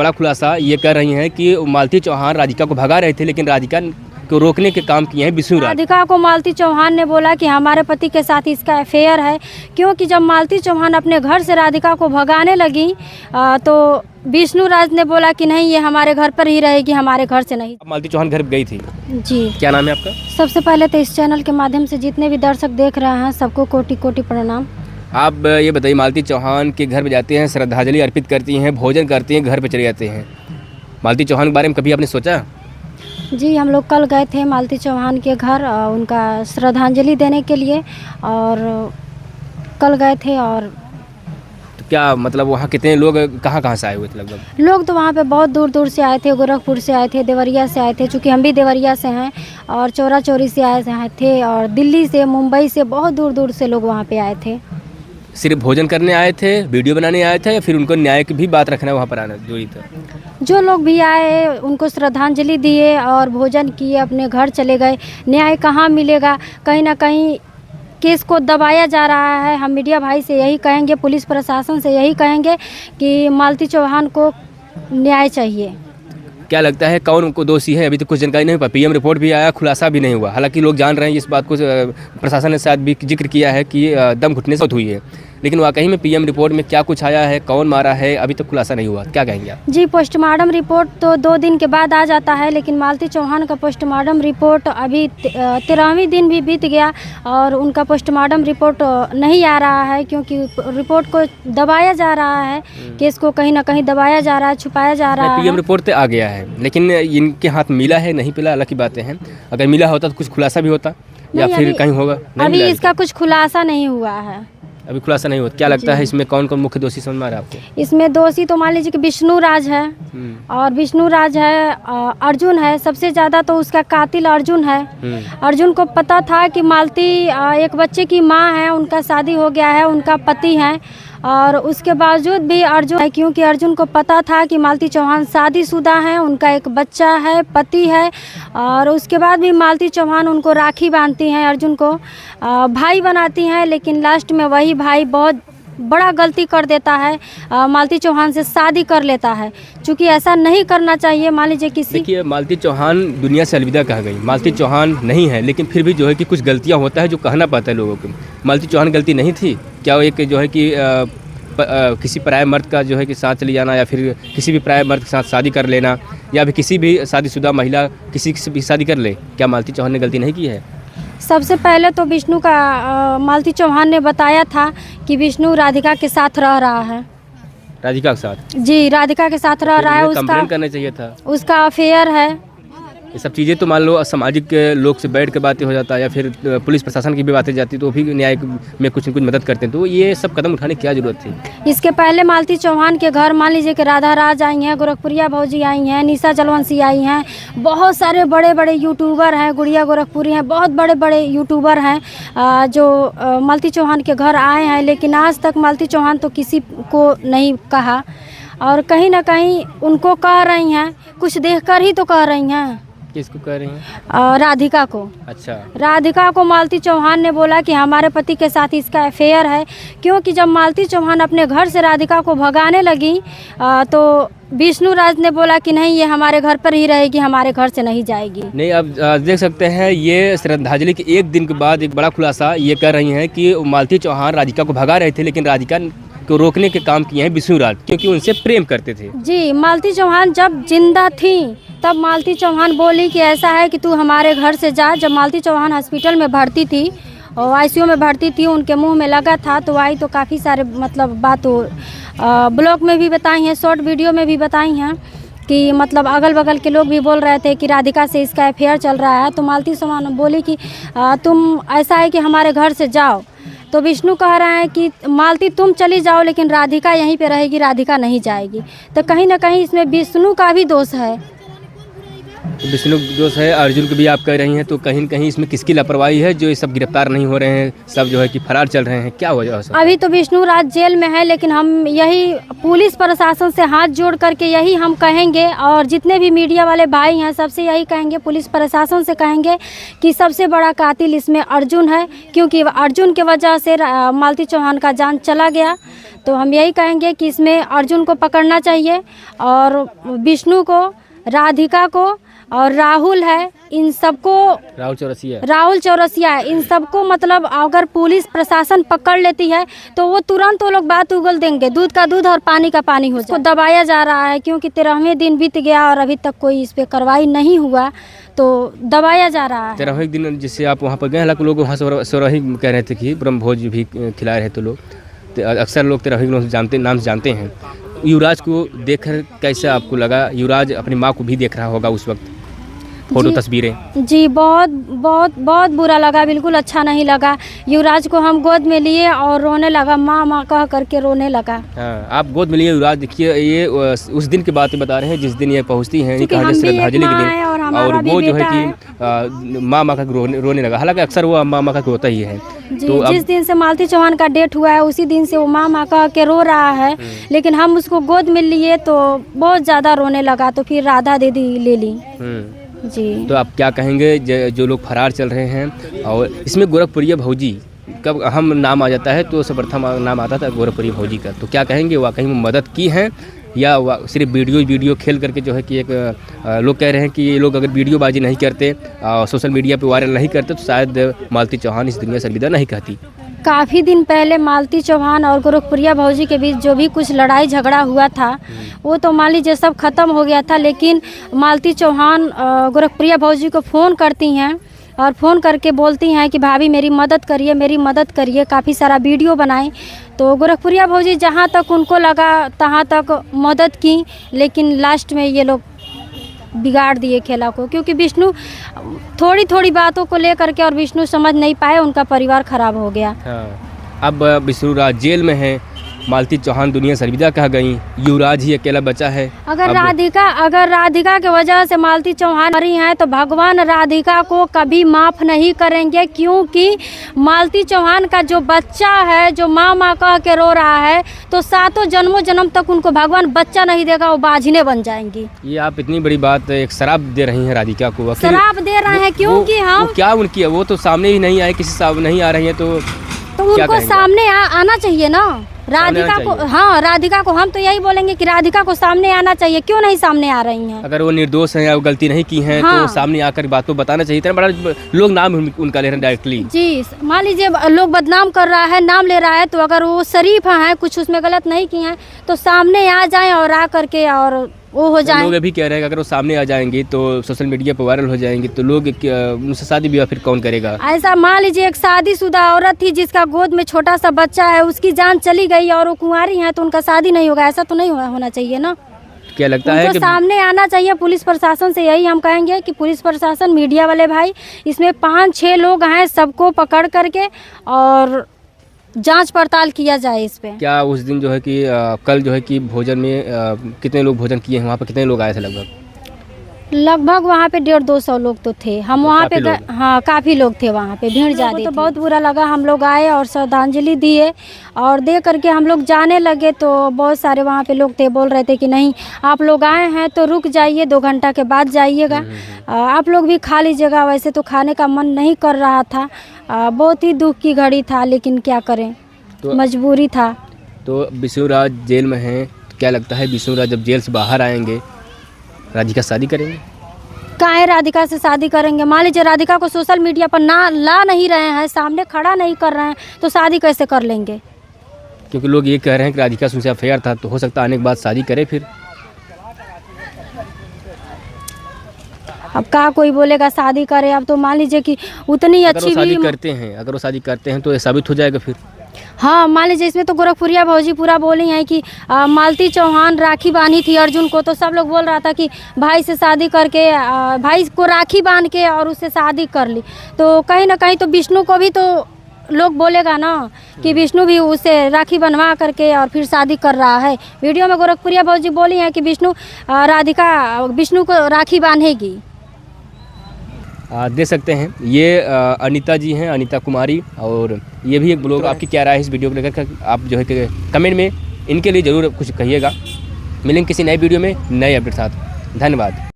बड़ा खुलासा ये कर रही हैं कि मालती चौहान राधिका को भगा रहे थे, लेकिन राधिका को रोकने के काम किए हैं विष्णु राज। राधिका को मालती चौहान ने बोला कि हमारे पति के साथ इसका अफेयर है, क्योंकि जब मालती चौहान अपने घर से राधिका को भगाने लगी तो विष्णु राज ने बोला कि नहीं, ये हमारे घर पर ही रहेगी, हमारे घर से नहीं। मालती चौहान घर गई थी जी। क्या नाम है आपका? सबसे पहले तो इस चैनल के माध्यम से जितने भी दर्शक देख रहे हैं सबको कोटि कोटि प्रणाम। आप ये बताइए, मालती चौहान के घर पे जाते हैं, श्रद्धांजलि अर्पित करती हैं, भोजन करती हैं, घर पे चले जाते हैं। मालती चौहान के बारे में कभी आपने सोचा? जी, हम लोग कल गए थे मालती चौहान के घर उनका श्रद्धांजलि देने के लिए, और कल गए थे। और तो क्या मतलब वहाँ कितने लोग कहाँ से आए हुए थे? लगभग लोग तो वहाँ पे बहुत दूर दूर से आए थे, गोरखपुर से आए थे, देवरिया से आए थे, चूँकि हम भी देवरिया से हैं, और चौरा चौरी से आए थे, और दिल्ली से, मुंबई से, बहुत दूर दूर से लोग वहाँ पे आए थे। सिर्फ भोजन करने आए थे, वीडियो बनाने आए थे, या फिर उनको न्याय की भी बात रखना वहाँ पर आना जरूरी था? जो लोग भी आए उनको श्रद्धांजलि दिए और भोजन किए, अपने घर चले गए। न्याय कहाँ मिलेगा? कहीं ना कहीं केस को दबाया जा रहा है। हम मीडिया भाई से यही कहेंगे, पुलिस प्रशासन से यही कहेंगे कि मालती चौहान को न्याय चाहिए। क्या लगता है कौन उनको दोषी है? अभी तो कुछ जानकारी नहीं हुआ, पीएम रिपोर्ट भी आया, खुलासा भी नहीं हुआ। हालांकि लोग जान रहे हैं इस बात को, प्रशासन ने शायद भी जिक्र किया है कि दम घुटने से मौत हुई है, लेकिन वाकई में पीएम रिपोर्ट में क्या कुछ आया है, कौन मारा है, अभी तक खुलासा नहीं हुआ। क्या कहेंगे आप? जी, पोस्टमार्टम रिपोर्ट तो 2 दिन के बाद आ जाता है, लेकिन मालती चौहान का पोस्टमार्टम रिपोर्ट अभी 13वें दिन भी बीत गया और उनका पोस्टमार्टम रिपोर्ट नहीं आ रहा है, क्योंकि रिपोर्ट को दबाया जा रहा है, केस को कहीं ना कहीं दबाया जा रहा है, छुपाया जा रहा है। पीएम रिपोर्ट तो आ गया है, लेकिन इनके हाथ मिला है नहीं मिला अलग की बातें हैं। अगर मिला होता तो कुछ खुलासा भी होता, या फिर कहीं होगा? अभी इसका कुछ खुलासा नहीं हुआ है। अभी खुलासा नहीं हुआ। क्या लगता है इसमें कौन कौन मुख्य दोषी समझ में आ रहा है आपको? इसमें दोषी तो मान लीजिए कि विष्णु राज है, और विष्णु राज है, अर्जुन है, सबसे ज़्यादा तो उसका कातिल अर्जुन है। अर्जुन को पता था कि मालती एक बच्चे की माँ है, उनका शादी हो गया है, उनका पति है, और उसके बावजूद भी अर्जुन है, क्योंकि अर्जुन को पता था कि मालती चौहान शादीशुदा है, उनका एक बच्चा है, पति है, और उसके बाद भी मालती चौहान उनको राखी बांधती हैं, अर्जुन को भाई बनाती हैं, लेकिन लास्ट में वही भाई बहुत बड़ा गलती कर देता है, मालती चौहान से शादी कर लेता है, क्योंकि ऐसा नहीं करना चाहिए। मान लीजिए किसी, देखिए मालती चौहान दुनिया से अलविदा कह गई, मालती चौहान नहीं है, लेकिन फिर भी जो है कि कुछ गलतियां होता है जो कहना पड़ता है लोगों को। मालती चौहान गलती नहीं थी क्या? वो एक जो है कि किसी पराये मर्द का जो है कि साथ चली जाना, या फिर किसी भी पराये मर्द के साथ शादी कर लेना, या फिर किसी भी शादीशुदा महिला किसी से भी शादी कर ले, क्या मालती चौहान ने गलती नहीं की है? सबसे पहले तो विष्णु का मालती चौहान ने बताया था कि विष्णु राधिका के साथ रह रहा है। राधिका के साथ? जी, राधिका के साथ रह रहा है। उसका करना चाहिए था, उसका अफेयर है। ये सब चीज़ें तो मान लो सामाजिक लोग से बैठ के बातें हो जाता है, या फिर पुलिस प्रशासन की भी बातें जाती, तो भी न्याय में कुछ न कुछ मदद करते हैं। तो ये सब कदम उठाने की क्या जरूरत थी? इसके पहले मालती चौहान के घर मान लीजिए कि राधा राज आई हैं, गोरखपुरिया भौजी आई हैं, निशा जलवंशी आई हैं, बहुत सारे बड़े यूट्यूबर हैं, गुड़िया गोरखपुरी हैं, बहुत बड़े यूट्यूबर हैं जो मालती चौहान के घर आए हैं, लेकिन आज तक मालती चौहान तो किसी को नहीं कहा, और कहीं ना कहीं उनको कह रही हैं, कुछ देखकर ही तो कह रही हैं। किसको कह रही हैं? राधिका को। अच्छा, राधिका को मालती चौहान ने बोला कि हमारे पति के साथ इसका अफेयर है, क्योंकि जब मालती चौहान अपने घर से राधिका को भगाने लगी तो विष्णु राज ने बोला कि नहीं, ये हमारे घर पर ही रहेगी, हमारे घर से नहीं जाएगी। नहीं, अब देख सकते हैं ये श्रद्धांजलि के 1 दिन के बाद एक बड़ा खुलासा ये कर रही हैं कि मालती चौहान राधिका को भगा रहे थे, लेकिन राधिका को रोकने के काम किए हैं विष्णु राज, क्योंकि उनसे प्रेम करते थे। जी, मालती चौहान जब जिंदा थी तब मालती चौहान बोली कि ऐसा है कि तू हमारे घर से जा। जब मालती चौहान हॉस्पिटल में भर्ती थी और आईसीयू में भर्ती थी, उनके मुंह में लगा था, तो आई तो काफ़ी सारे मतलब बात ब्लॉग में भी बताई हैं, शॉर्ट वीडियो में भी बताई हैं, कि मतलब अगल बगल के लोग भी बोल रहे थे कि राधिका से इसका अफेयर चल रहा है। तो मालती चौहान बोली कि तुम ऐसा है कि हमारे घर से जाओ। तो विष्णु कह रहा है कि मालती तुम चली जाओ, लेकिन राधिका यहीं पे रहेगी, राधिका नहीं जाएगी। तो कहीं ना कहीं इसमें विष्णु का भी दोष है। विष्णु दोष है, अर्जुन को भी आप कह रही हैं, तो कहीं न कहीं इसमें किसकी लापरवाही है जो ये सब गिरफ्तार नहीं हो रहे हैं, सब जो है कि फरार चल रहे हैं, क्या वजह है? अभी तो विष्णु राज जेल में है, लेकिन हम यही पुलिस प्रशासन से हाथ जोड़ करके यही हम कहेंगे, और जितने भी मीडिया वाले भाई हैं सबसे यही कहेंगे, पुलिस प्रशासन से कहेंगे कि सबसे बड़ा कातिल इसमें अर्जुन है, क्योंकि अर्जुन की वजह से मालती चौहान का जान चला गया। तो हम यही कहेंगे कि इसमें अर्जुन को पकड़ना चाहिए, और विष्णु को, राधिका को और राहुल है, इन सबको, राहुल चौरसिया है, इन सबको मतलब अगर पुलिस प्रशासन पकड़ लेती है तो वो तुरंत वो लोग बात उगल देंगे, दूध का दूध और पानी का पानी हो जाए। दबाया जा रहा है क्योंकि 13वें दिन बीत गया और अभी तक कोई इस पे कार्रवाई नहीं हुआ, तो दबाया जा रहा है। 13वें दिन जिससे आप वहाँ पर गए, हालांकि लोग वहाँ से सोराही कह रहे थे कि ब्रह्म भोज भी खिलाए रहे, तो लोग अक्सर लोग 13वें नाम से जानते हैं। युवराज को देखकर कैसे आपको लगा? युवराज अपनी माँ को भी देख रहा होगा उस वक्त, फोटो तस्वीरें। जी बहुत बहुत बहुत बुरा लगा, बिल्कुल अच्छा नहीं लगा। युवराज को हम गोद में लिए और रोने लगा, माँ माँ कह करके रोने लगा। हाँ, आप गोद में लिए युवराज। देखिए ये उस दिन की बात बता रहे हैं जिस दिन ये पहुँचती हैं श्रद्धांजलि के दिन, और वो जो है कि माँ माँ का रोने लगा। हालांकि अक्सर वो माँ माँ का रोता ही है। तो जिस दिन से मालती चौहान का डेथ हुआ है उसी दिन से वो माँ माँ कह के रो रहा है, लेकिन हम उसको गोद में लिए तो बहुत ज़्यादा रोने लगा, तो फिर राधा दीदी ले ली। जी, तो आप क्या कहेंगे जो लोग फरार चल रहे हैं? और इसमें गोरखपुरिया भौजी कब अहम नाम आ जाता है, तो सर्वप्रथम नाम आता था गोरखपुरिया भौजी का, तो क्या कहेंगे? वाकई में मदद की है या सिर्फ वीडियो खेल करके जो है कि एक लोग कह रहे हैं कि ये लोग अगर वीडियोबाजी नहीं करते, सोशल मीडिया पे वायरल नहीं करते, तो शायद मालती चौहान इस दुनिया से अलविदा नहीं कहती। काफ़ी दिन पहले मालती चौहान और गोरखपुरिया भौजी के बीच जो भी कुछ लड़ाई झगड़ा हुआ था वो तो मान लीजिए सब खत्म हो गया था, लेकिन मालती चौहान गोरखपुरिया भौजी को फ़ोन करती हैं और फ़ोन करके बोलती हैं कि भाभी मेरी मदद करिए, मेरी मदद करिए, काफ़ी सारा वीडियो बनाएं। तो गोरखपुरिया भौजी जहाँ तक उनको लगा तहाँ तक मदद की, लेकिन लास्ट में ये लोग बिगाड़ दिए खेला को, क्योंकि विष्णु थोड़ी थोड़ी बातों को लेकर के और विष्णु समझ नहीं पाए, उनका परिवार खराब हो गया। हाँ। अब विष्णु राज जेल में है, मालती चौहान दुनिया से अलविदा कह गई, युवराज ही अकेला बचा है। अगर राधिका की वजह से मालती चौहान मरी हैं तो भगवान राधिका को कभी माफ़ नहीं करेंगे, क्योंकि मालती चौहान का जो बच्चा है जो माँ माँ कह के रो रहा है, तो 7 जन्मों जन्म तक उनको भगवान बच्चा नहीं देगा, वो बाझिने बन जाएंगी। ये आप इतनी बड़ी बात, एक शराब दे रही हैं राधिका को। शराब दे रहे हैं क्योंकि हम क्या उनकी है, वो तो सामने ही नहीं आए, किसी सामने नहीं आ रही है, तो उनको सामने आना चाहिए ना राधिका को। हाँ, राधिका को हम तो यही बोलेंगे कि राधिका को सामने आना चाहिए, क्यों नहीं सामने आ रही हैं? अगर वो निर्दोष हैं या वो गलती नहीं की हैं, हाँ, तो सामने आकर बात को बताना चाहिए। इतना बड़ा लोग नाम उनका ले रहे हैं डायरेक्टली। जी, मान लीजिए लोग बदनाम कर रहा है, नाम ले रहा है, तो अगर वो शरीफ हैं, कुछ उसमें गलत नहीं किए हैं, तो सामने आ जाए और आ करके और वो हो जाए। लोग अभी कह रहे हैं कि अगर वो सामने आ जाएंगी तो सोशल मीडिया पर वायरल हो जाएंगी, तो लोग उनसे शादी ब्याह फिर कौन करेगा? ऐसा मान लीजिए एक शादीशुदा औरत थी जिसका गोद में छोटा सा बच्चा है, उसकी जान चली गई और वो कुंवारी है, तो उनका शादी नहीं होगा, ऐसा तो नहीं होना चाहिए ना। क्या लगता है कि सामने आना चाहिए पुलिस प्रशासन से? यही हम कहेंगे कि पुलिस प्रशासन, मीडिया वाले भाई, इसमें 5-6 लोग हैं, सबको पकड़ करके और जांच पड़ताल किया जाए इस पे। क्या उस दिन जो है कि कल जो है कि भोजन में कितने लोग भोजन किए हैं? वहाँ पर कितने लोग आए थे? लगभग वहाँ पे 150-200 लोग तो थे। हम वहाँ पे हाँ, काफ़ी लोग थे वहाँ पे, भीड़ ज़्यादा। तो बहुत बुरा लगा। हम लोग आए और श्रद्धांजलि दिए और दे करके हम लोग जाने लगे, तो बहुत सारे वहाँ पे लोग थे, बोल रहे थे कि नहीं आप लोग आए हैं तो रुक जाइए, 2 घंटा के बाद जाइएगा, आप लोग भी खा लीजिएगा। वैसे तो खाने का मन नहीं कर रहा था, बहुत ही दुख की घड़ी था, लेकिन क्या करें, तो मजबूरी था। तो विष्णु राज जेल में हैं, तो क्या लगता है विष्णु राज जब जेल से बाहर आएंगे राधिका शादी करेंगे? काहे राधिका से शादी करेंगे? मान लीजिए राधिका को सोशल मीडिया पर ला नहीं रहे हैं, सामने खड़ा नहीं कर रहे हैं, तो शादी कैसे कर लेंगे? क्योंकि लोग ये कह रहे हैं कि राधिका से उनसे अफेयर था, तो हो सकता है आने के बाद शादी करे फिर। अब क्या कोई बोलेगा शादी करे? अब तो मान लीजिए कि उतनी अच्छी भी अगर वो शादी करते हैं तो ये साबित हो जाएगा फिर। हाँ, मान लीजिए इसमें तो गोरखपुरिया भौजी पूरा बोली हैं कि मालती चौहान राखी बांधी थी अर्जुन को, तो सब लोग बोल रहा था कि भाई से शादी करके भाई को राखी बांध के और उससे शादी कर ली, तो कहीं ना कहीं तो विष्णु को भी तो लोग बोलेगा ना कि विष्णु भी उससे राखी बनवा करके और फिर शादी कर रहा है। वीडियो में गोरखपुरिया भौजी बोली हैं कि विष्णु को राखी बांधेगी। दे सकते हैं। ये अनीता जी हैं, अनीता कुमारी, और ये भी एक ब्लॉगर। आपकी क्या राय है इस वीडियो को लेकर? आप जो है कि कमेंट में इनके लिए ज़रूर कुछ कहिएगा। मिलेंगे किसी नए वीडियो में नए अपडेट साथ। धन्यवाद।